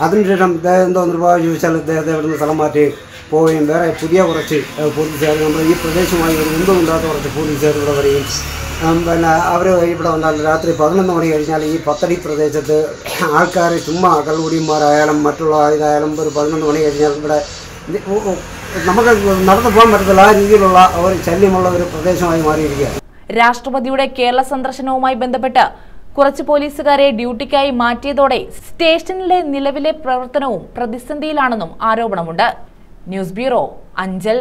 അതിനുശേഷം ഇദ്ദേഹം എന്തോ നിർവാഹം ചോദിച്ചാൽ ഇദ്ദേഹത്തെ ഇവിടെ നിന്ന് സ്ഥലം മാറ്റി പോവുകയും വേറെ പുതിയ കുറച്ച് പോലീസുകാർ നമ്മൾ ഈ പ്രദേശമായി ഒരു ബന്ധമില്ലാത്ത കുറച്ച് പോലീസുകാർ ഇവിടെ വരികയും പിന്നെ അവർ ഇവിടെ വന്നാൽ രാത്രി 11 മണി കഴിഞ്ഞാൽ ഈ പത്തടി പ്രദേശത്ത് ആൾക്കാർ ചുമ്മാ കള്ളുകുടിയന്മാരായാലും മറ്റുള്ള ഇതായാലും ഒരു 11 മണി കഴിഞ്ഞാൽ ഇവിടെ നമുക്ക് നടന്നു പോകാൻ പറ്റത്തില്ല. ആ രീതിയിലുള്ള ഒരു ശല്യമുള്ള ഒരു പ്രദേശമായി മാറിയിരിക്കുകയാണ്. രാഷ്ട്രപതിയുടെ കേരള സന്ദർശനവുമായി ബന്ധപ്പെട്ട് കുറച്ച് പോലീസുകാരെ ഡ്യൂട്ടിക്കായി മാറ്റിയതോടെ സ്റ്റേഷനിലെ നിലവിലെ പ്രവർത്തനവും പ്രതിസന്ധിയിലാണെന്നും ആരോപണമുണ്ട്. News bureau, Anchal.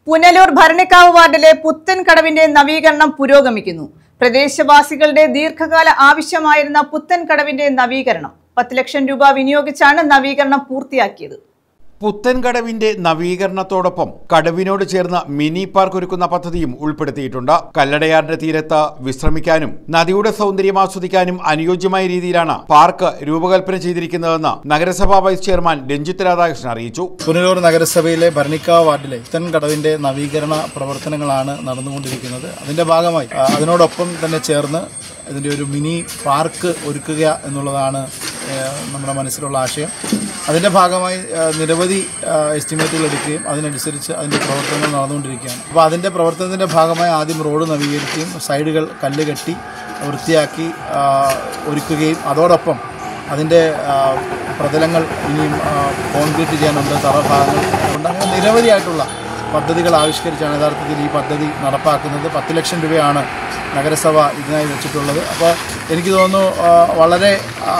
പുനലൂർ ഭരണിക്കാവ് വാർഡിലെ പുത്തൻ കടവിന്റെ നവീകരണം പുരോഗമിക്കുന്നു. പ്രദേശവാസികളുടെ ദീർഘകാല ആവശ്യമായിരുന്ന പുത്തൻ കടവിന്റെ നവീകരണം 10 ലക്ഷം രൂപ വിനിയോഗിച്ചാണ് നവീകരണം പൂർത്തിയാക്കിയത്. പുത്തൻകടവിന്റെ നവീകരണത്തോടൊപ്പം കടവിനോട് ചേർന്ന് മിനി പാർക്ക് ഒരുക്കുന്ന പദ്ധതിയും ഉൾപ്പെടുത്തിയിട്ടുണ്ട്. കല്ലടയാറിന്റെ തീരത്ത് വിശ്രമിക്കാനും നദിയുടെ സൗന്ദര്യം ആസ്വദിക്കാനും അനുയോജ്യമായ രീതിയിലാണ് പാർക്ക് രൂപകൽപ്പന ചെയ്തിരിക്കുന്നതെന്ന് നഗരസഭാ വൈസ് ചെയർമാൻ രഞ്ജിത്ത് രാധാകൃഷ്ണൻ അറിയിച്ചു. പുനലൂർ നഗരസഭയിലെ ഭരണിക്കാവ് വാർഡിലെ പുത്തൻകടവിന്റെ നവീകരണ പ്രവർത്തനങ്ങളാണ് നടന്നുകൊണ്ടിരിക്കുന്നത്. അതിന്റെ ഭാഗമായി അതിനോടൊപ്പം തന്നെ ചേർന്ന് ഇതിൻ്റെ ഒരു മിനി പാർക്ക് ഒരുക്കുക എന്നുള്ളതാണ് നമ്മുടെ മനസ്സിലുള്ള ആശയം. അതിൻ്റെ ഭാഗമായി നിരവധി എസ്റ്റിമേറ്റുകൾ എടുക്കുകയും അതിനനുസരിച്ച് അതിൻ്റെ പ്രവർത്തനങ്ങൾ നടന്നുകൊണ്ടിരിക്കുകയാണ്. അപ്പോൾ അതിൻ്റെ പ്രവർത്തനത്തിൻ്റെ ഭാഗമായി ആദ്യം റോഡ് നവീകരിക്കുകയും സൈഡുകൾ കല്ല് കെട്ടി വൃത്തിയാക്കി ഒരുക്കുകയും അതോടൊപ്പം അതിൻ്റെ പ്രതലങ്ങൾ ഇനിയും കോൺക്രീറ്റ് ചെയ്യാനുണ്ട്, തറഭാഗങ്ങൾ ഉണ്ട്. അങ്ങനെ നിരവധിയായിട്ടുള്ള പദ്ധതികൾ ആവിഷ്കരിച്ചാണ് യഥാർത്ഥത്തിൽ ഈ പദ്ധതി നടപ്പാക്കുന്നത്. 10 ലക്ഷം രൂപയാണ് നഗരസഭ ഇതിനായി വെച്ചിട്ടുള്ളത്. അപ്പോൾ എനിക്ക് തോന്നുന്നു വളരെ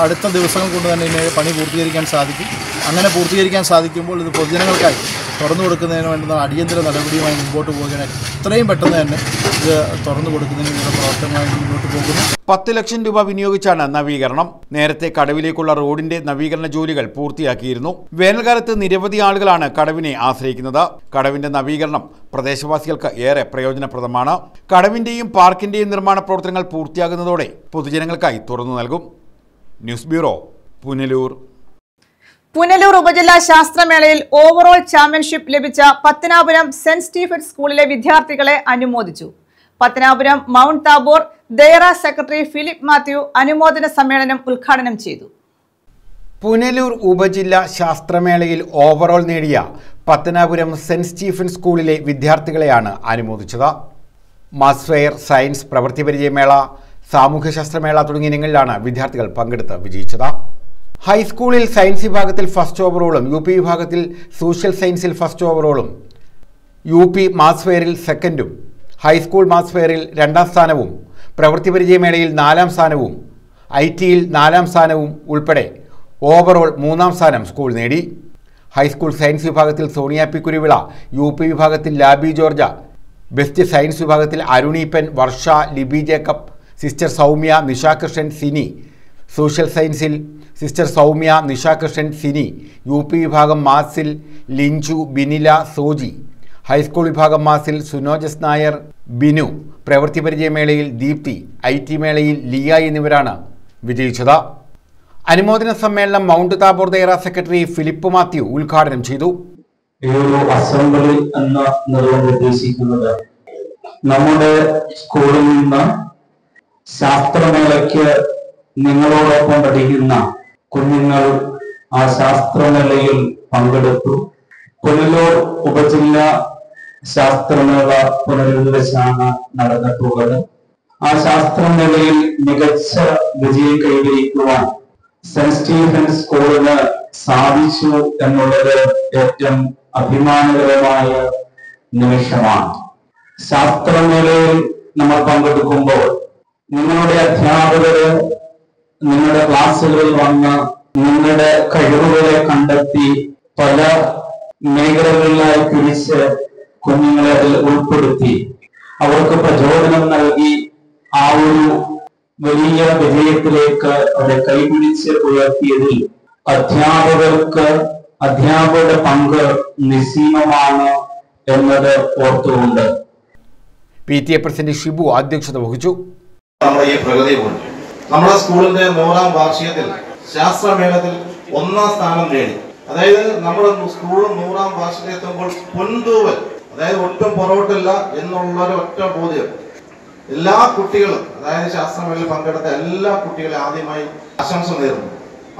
അടുത്ത ദിവസങ്ങൾ കൊണ്ട് തന്നെ ഇതിനെ പണി പൂർത്തീകരിക്കാൻ സാധിക്കും. അങ്ങനെ പൂർത്തീകരിക്കാൻ സാധിക്കുമ്പോൾ ഇത് പൊതുജനങ്ങൾക്കായി തുറന്നു കൊടുക്കുന്നതിന് വേണ്ടുന്ന അടിയന്തര നടപടിയുമായി മുമ്പോട്ട് പോകുന്നതിന് എത്രയും പെട്ടെന്ന് തന്നെ ഇത് തുറന്നു കൊടുക്കുന്നതിന് വേണ്ട പ്രവർത്തനമായി മുന്നോട്ട് പോകുന്നു. 10 ലക്ഷം രൂപ വിനിയോഗിച്ചാണ് നവീകരണം. നേരത്തെ കടവിലേക്കുള്ള റോഡിന്റെ നവീകരണ ജോലികൾ പൂർത്തിയാക്കിയിരുന്നു. വേനൽക്കാലത്ത് നിരവധി ആളുകളാണ് കടവിനെ ആശ്രയിക്കുന്നത്. കടവിന്റെ നവീകരണം പ്രദേശവാസികൾക്ക് ഏറെ പ്രയോജനപ്രദമാണ്. കടവിന്റെയും പാർക്കിന്റെയും നിർമ്മാണ പ്രവർത്തനങ്ങൾ പൂർത്തിയാകുന്നതോടെ പൊതുജനങ്ങൾക്കായി തുറന്നു നൽകും. News bureau, Punalur. പുനലൂർ ഉപജില്ലാ ശാസ്ത്രമേളയിൽ ഓവറോൾ ചാമ്പ്യൻഷിപ്പ് ലഭിച്ച പത്തനാപുരം സെന്റ് സ്റ്റീഫൻസ് സ്കൂളിലെ വിദ്യാർത്ഥികളെ അനുമോദിച്ചു. Pathanapuram mount Tabor Dayara secretary Philip Mathew അനുമോദന സമ്മേളനം ഉദ്ഘാടനം ചെയ്തു. പുനലൂർ ഉപജില്ലാ ശാസ്ത്രമേളയിൽ ഓവറോൾ നേടിയ പത്തനാപുരം സെന്റ് സ്റ്റീഫൻസ് സ്കൂളിലെ വിദ്യാർത്ഥികളെയാണ് അനുമോദിച്ചത്. മാസ് ഫെയർ, സയൻസ്, പ്രവൃത്തിപരിചയമേള, സാമൂഹ്യശാസ്ത്രമേള തുടങ്ങിയ ഇനങ്ങളിലാണ് വിദ്യാർത്ഥികൾ പങ്കെടുത്ത് വിജയിച്ചത്. ഹൈസ്കൂളിൽ സയൻസ് വിഭാഗത്തിൽ ഫസ്റ്റ് ഓവറോളും UP വിഭാഗത്തിൽ സോഷ്യൽ സയൻസിൽ ഫസ്റ്റ് ഓവറോളും UP മാസ് ഫെയറിൽ സെക്കൻഡും ഹൈസ്കൂൾ മാസ് ഫെയറിൽ 2ാം സ്ഥാനവും പ്രവൃത്തിപരിചയമേളയിൽ 4ാം സ്ഥാനവും IT-യിൽ 4ാം സ്ഥാനവും ഉൾപ്പെടെ ഓവറോൾ 3ാം സ്ഥാനം സ്കൂൾ നേടി. ഹൈസ്കൂൾ സയൻസ് വിഭാഗത്തിൽ സോണിയ പി കുരുവിള, UP വിഭാഗത്തിൽ ലാബി ജോർജ, ബെസ്റ്റ് സയൻസ് വിഭാഗത്തിൽ Aruneeppan, Varsha, Libi Jacob, sister Soumya, Nishakrishnan, Sini, social സയൻസിൽ സിസ്റ്റർ സൗമ്യ, നിഷാകൃഷ്ണൻ, സിനി, UP വിഭാഗം മാത്സിൽ ലിഞ്ചു, ബിനില, സോജി, ഹൈസ്കൂൾ വിഭാഗം മാത്സിൽ സുനോജസ് നായർ, ബിനു, പ്രവൃത്തിപരിചയമേളയിൽ ദീപ്തി, IT മേളയിൽ ലിയ എന്നിവരാണ് വിജയിച്ചത്. അനുമോദന സമ്മേളനം mount Tabor Dayara secretary Philip Mathew ഉദ്ഘാടനം ചെയ്തു. അസംബ്ലി എന്ന നിർവ്വഹണം ഉദ്ദേശിക്കുന്നത് നമ്മുടെ സ്കൂളിൽ നിന്ന് ശാസ്ത്രമേളയ്ക്ക് നിങ്ങളോടൊപ്പം പഠിക്കുന്ന കുഞ്ഞുങ്ങൾ ആ ശാസ്ത്രമേളയിൽ പങ്കെടുത്തു. പുനലൂർ ഉപജില്ല ശാസ്ത്രമേള പുനലൂരിൽ വെച്ചാണ് നടന്നിട്ടുള്ളത്. ആ ശാസ്ത്രമേളയിൽ മികച്ച വിജയം കൈവരിക്കുവാൻ സെന്റ് സ്റ്റീഫൻസ് സ്കൂളിന് സാധിച്ചു എന്നുള്ളത് ഏറ്റവും അഭിമാനകരമായ നിമിഷമാണ്. ശാസ്ത്രമേളയിൽ നമ്മൾ പങ്കെടുക്കുമ്പോൾ നിങ്ങളുടെ അധ്യാപകര് നിങ്ങളുടെ ക്ലാസ്സുകളിൽ വന്ന് നിങ്ങളുടെ കഴിവുകളെ കണ്ടെത്തി പല മേഖലകളിലായി തിരിച്ച് കുഞ്ഞുങ്ങളെ അതിൽ ഉൾപ്പെടുത്തി അവർക്ക് പ്രചോദനം നൽകി ആ ഒരു വലിയ വിജയത്തിലേക്ക് അവരെ കൈപിടിച്ച് ഉയർത്തിയതിൽ അധ്യാപകരുടെ പങ്ക് നിസ്സീമമാണ് എന്നത് ഓർത്തുകൊണ്ട് PTA പ്രസിഡന്റ് ഷിബു അധ്യക്ഷത വഹിച്ചു. നമ്മുടെ ഈ പ്രഗതി കൊണ്ട് നമ്മുടെ സ്കൂളിന്റെ 100ാം വാർഷികത്തിൽ ശാസ്ത്രമേളത്തിൽ 1ാം സ്ഥാനം നേടി. അതായത് നമ്മുടെ സ്കൂൾ 100ാം വാർഷികം എത്തുമ്പോൾ പൊൻതൂവൽ, അതായത് ഒട്ടും പുറകോട്ടില്ല എന്നുള്ളൊരു ഒറ്റ ബോധ്യം എല്ലാ കുട്ടികളും, അതായത് ശാസ്ത്രമേളയിൽ പങ്കെടുത്ത എല്ലാ കുട്ടികളും ആദ്യമായി ആശംസ നേർന്നു.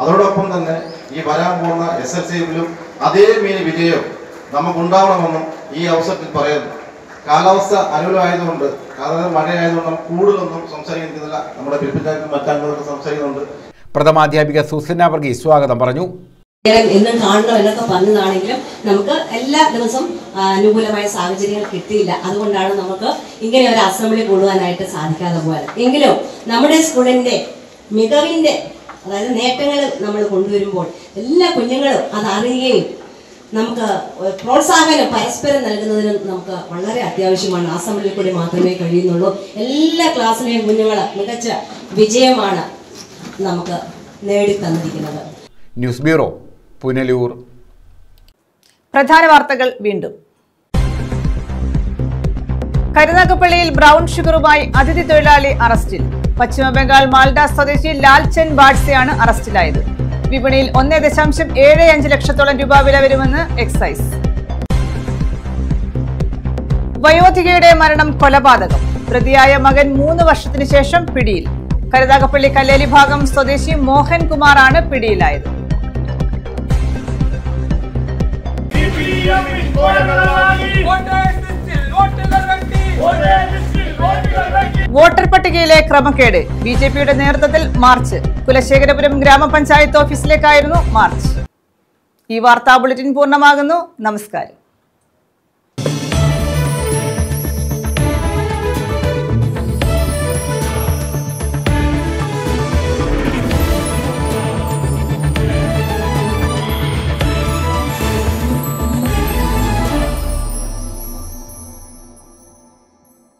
അതോടൊപ്പം തന്നെ ഈ വരാൻ പോകുന്ന SLC-യിലും അതേ വിജയം നമുക്കുണ്ടാവണമെന്നും ഈ അവസരത്തിൽ പറയുന്നു. കാലാവസ്ഥ അനുകൂലമായതുകൊണ്ട്, അതായത് മഴയായതുകൊണ്ട് നമുക്ക് കൂടുതലൊന്നും സംസാരിക്കുന്നില്ല. നമ്മുടെ പിൽപ്പിച്ചാലും മറ്റംഗങ്ങളൊക്കെ സംസാരിക്കുന്നുണ്ട്. പ്രഥമാധ്യാപിക സുസന്ന വർഗീസ് സ്വാഗതം പറഞ്ഞു. എന്നും കാണണം എന്നൊക്കെ പറഞ്ഞതാണെങ്കിലും നമുക്ക് എല്ലാ ദിവസവും അനുകൂലമായ സാഹചര്യങ്ങൾ കിട്ടിയില്ല. അതുകൊണ്ടാണ് നമുക്ക് ഇങ്ങനെ ഒരു അസംബ്ലി കൂടുവാനായിട്ട് സാധിക്കാതെ പോയത്. എങ്കിലും നമ്മുടെ സ്കൂളിന്റെ മികവിന്റെ, അതായത് നേട്ടങ്ങൾ നമ്മൾ കൊണ്ടുവരുമ്പോൾ എല്ലാ കുഞ്ഞുങ്ങളും അത് അറിയുകയും നമുക്ക് പ്രോത്സാഹനം പരസ്പരം നൽകുന്നതിനും നമുക്ക് വളരെ അത്യാവശ്യമാണ്. അസംബ്ലിയിൽ കൂടി മാത്രമേ കഴിയുന്നുള്ളൂ. എല്ലാ ക്ലാസ്സിലെയും കുഞ്ഞുങ്ങൾ മികച്ച വിജയമാണ് നമുക്ക് നേടിത്തന്നിരിക്കുന്നത്. News bureau, Punalur. പ്രധാന വാർത്തകൾ വീണ്ടും. കരുനാഗപ്പള്ളിയിൽ ബ്രൗൺ ഷുഗറുമായി അതിഥി തൊഴിലാളി അറസ്റ്റിൽ. പശ്ചിമബംഗാൾ മാൽഡ സ്വദേശി ലാൽചൻ ബാഡ്സെയാണ് അറസ്റ്റിലായത്. വിപണിയിൽ 1.75 ലക്ഷത്തോളം രൂപ വില വരുമെന്ന് എക്സൈസ്. വയോധികയുടെ മരണം കൊലപാതകം. പ്രതിയായ മകൻ 3 വർഷത്തിനു ശേഷം പിടിയിൽ. കരുനാഗപ്പള്ളി കല്ലേലി ഭാഗം സ്വദേശി മോഹൻ കുമാറാണ് പിടിയിലായത്. വോട്ടർ പട്ടികയിലെ ക്രമക്കേട്. BJPയുടെ നേതൃത്വത്തിൽ മാർച്ച്. കുലശേഖരപുരം ഗ്രാമപഞ്ചായത്ത് ഓഫീസിലേക്കായിരുന്നു മാർച്ച്. ഈ വാർത്താ ബുള്ളറ്റിൻ പൂർണ്ണമാകുന്നു. നമസ്കാരം.